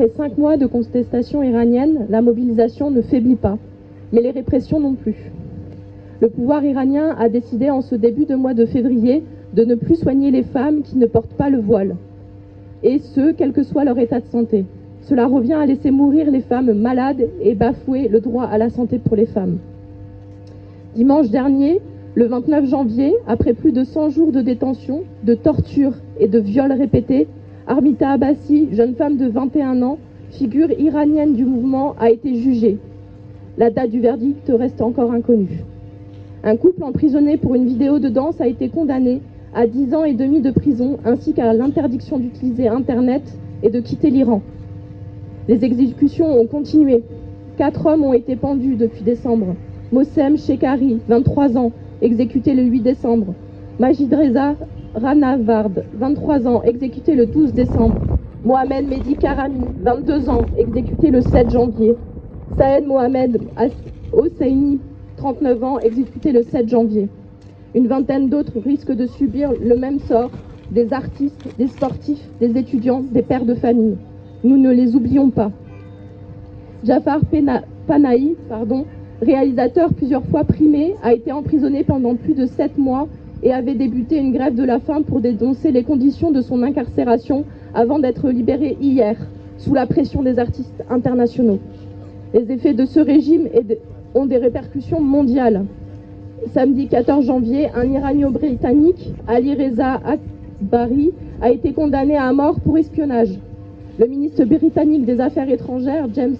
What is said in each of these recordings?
Après 5 mois de contestation iranienne, la mobilisation ne faiblit pas, mais les répressions non plus. Le pouvoir iranien a décidé en ce début de mois de février de ne plus soigner les femmes qui ne portent pas le voile, et ce, quel que soit leur état de santé. Cela revient à laisser mourir les femmes malades et bafouer le droit à la santé pour les femmes. Dimanche dernier, le 29 janvier, après plus de 100 jours de détention, de torture et de viols répétés, Armita Abbasi, jeune femme de 21 ans, figure iranienne du mouvement, a été jugée. La date du verdict reste encore inconnue. Un couple emprisonné pour une vidéo de danse a été condamné à 10 ans et demi de prison ainsi qu'à l'interdiction d'utiliser Internet et de quitter l'Iran. Les exécutions ont continué. 4 hommes ont été pendus depuis décembre. Mossem Shekari, 23 ans, exécuté le 8 décembre. Majid Reza Ranavard, 23 ans, exécuté le 12 décembre. Mohamed Mehdi Karami, 22 ans, exécuté le 7 janvier. Saed Mohamed Hosseini, 39 ans, exécuté le 7 janvier. Une vingtaine d'autres risquent de subir le même sort, des artistes, des sportifs, des étudiants, des pères de famille. Nous ne les oublions pas. Jafar Panahi, réalisateur plusieurs fois primé, a été emprisonné pendant plus de 7 mois et avait débuté une grève de la faim pour dénoncer les conditions de son incarcération avant d'être libéré hier, sous la pression des artistes internationaux. Les effets de ce régime ont des répercussions mondiales. Samedi 14 janvier, un Irano-britannique, Ali Reza Akbari, a été condamné à mort pour espionnage. Le ministre britannique des Affaires étrangères, James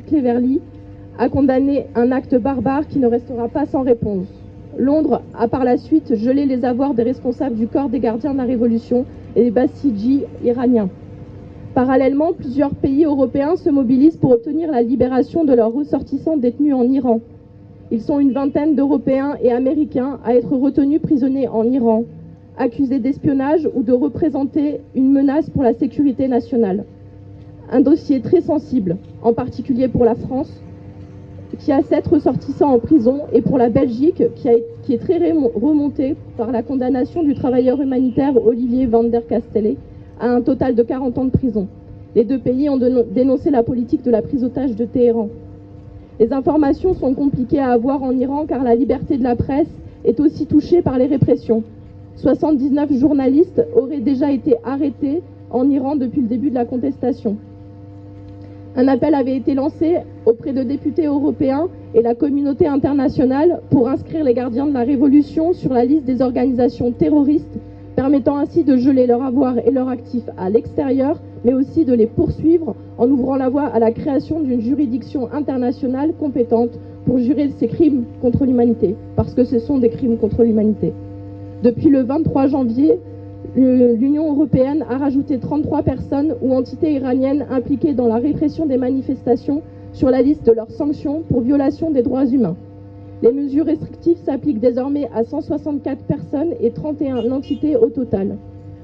Cleverly, a condamné un acte barbare qui ne restera pas sans réponse. Londres a par la suite gelé les avoirs des responsables du corps des gardiens de la Révolution et des Bassidji iraniens. Parallèlement, plusieurs pays européens se mobilisent pour obtenir la libération de leurs ressortissants détenus en Iran. Ils sont une vingtaine d'Européens et Américains à être retenus prisonniers en Iran, accusés d'espionnage ou de représenter une menace pour la sécurité nationale. Un dossier très sensible, en particulier pour la France, qui a 7 ressortissants en prison, et pour la Belgique, qui est très remontée par la condamnation du travailleur humanitaire Olivier van der Kastele à un total de 40 ans de prison. Les 2 pays ont dénoncé la politique de la prise d'otage de Téhéran. Les informations sont compliquées à avoir en Iran car la liberté de la presse est aussi touchée par les répressions. 79 journalistes auraient déjà été arrêtés en Iran depuis le début de la contestation. Un appel avait été lancé auprès de députés européens et la communauté internationale pour inscrire les gardiens de la Révolution sur la liste des organisations terroristes, permettant ainsi de geler leurs avoirs et leurs actifs à l'extérieur, mais aussi de les poursuivre en ouvrant la voie à la création d'une juridiction internationale compétente pour juger ces crimes contre l'humanité, parce que ce sont des crimes contre l'humanité. Depuis le 23 janvier, l'Union européenne a rajouté 33 personnes ou entités iraniennes impliquées dans la répression des manifestations sur la liste de leurs sanctions pour violation des droits humains. Les mesures restrictives s'appliquent désormais à 164 personnes et 31 entités au total.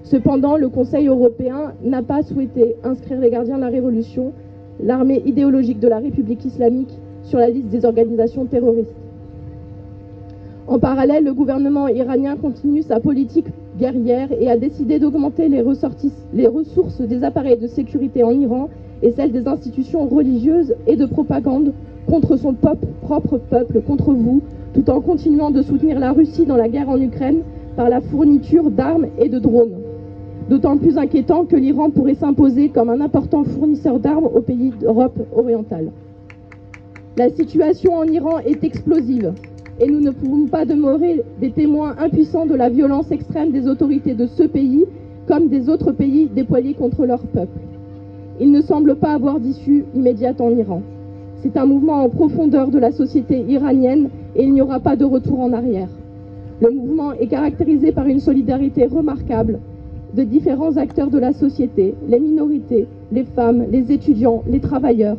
Cependant, le Conseil européen n'a pas souhaité inscrire les gardiens de la Révolution, l'armée idéologique de la République islamique, sur la liste des organisations terroristes. En parallèle, le gouvernement iranien continue sa politique guerrière et a décidé d'augmenter les ressources des appareils de sécurité en Iran et celles des institutions religieuses et de propagande contre son propre peuple, contre vous, tout en continuant de soutenir la Russie dans la guerre en Ukraine par la fourniture d'armes et de drones. D'autant plus inquiétant que l'Iran pourrait s'imposer comme un important fournisseur d'armes aux pays d'Europe orientale. La situation en Iran est explosive et nous ne pouvons pas demeurer des témoins impuissants de la violence extrême des autorités de ce pays comme des autres pays déployés contre leur peuple. Il ne semble pas avoir d'issue immédiate en Iran. C'est un mouvement en profondeur de la société iranienne et il n'y aura pas de retour en arrière. Le mouvement est caractérisé par une solidarité remarquable de différents acteurs de la société, les minorités, les femmes, les étudiants, les travailleurs,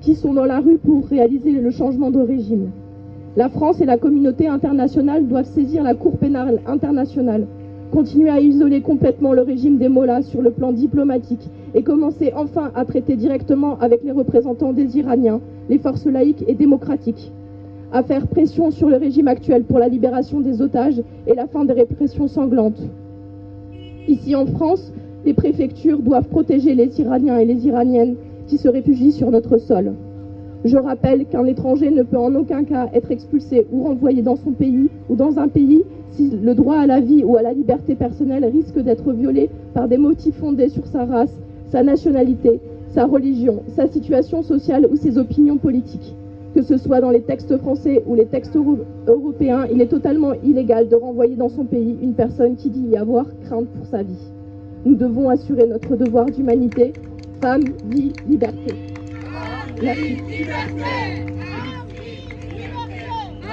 qui sont dans la rue pour réaliser le changement de régime. La France et la communauté internationale doivent saisir la Cour pénale internationale, continuer à isoler complètement le régime des mollahs sur le plan diplomatique et commencer enfin à traiter directement avec les représentants des Iraniens, les forces laïques et démocratiques, à faire pression sur le régime actuel pour la libération des otages et la fin des répressions sanglantes. Ici en France, les préfectures doivent protéger les Iraniens et les Iraniennes qui se réfugient sur notre sol. Je rappelle qu'un étranger ne peut en aucun cas être expulsé ou renvoyé dans son pays ou dans un pays si le droit à la vie ou à la liberté personnelle risque d'être violé par des motifs fondés sur sa race, sa nationalité, sa religion, sa situation sociale ou ses opinions politiques. Que ce soit dans les textes français ou les textes européens, il est totalement illégal de renvoyer dans son pays une personne qui dit y avoir crainte pour sa vie. Nous devons assurer notre devoir d'humanité. Femme, vie, liberté. Merci.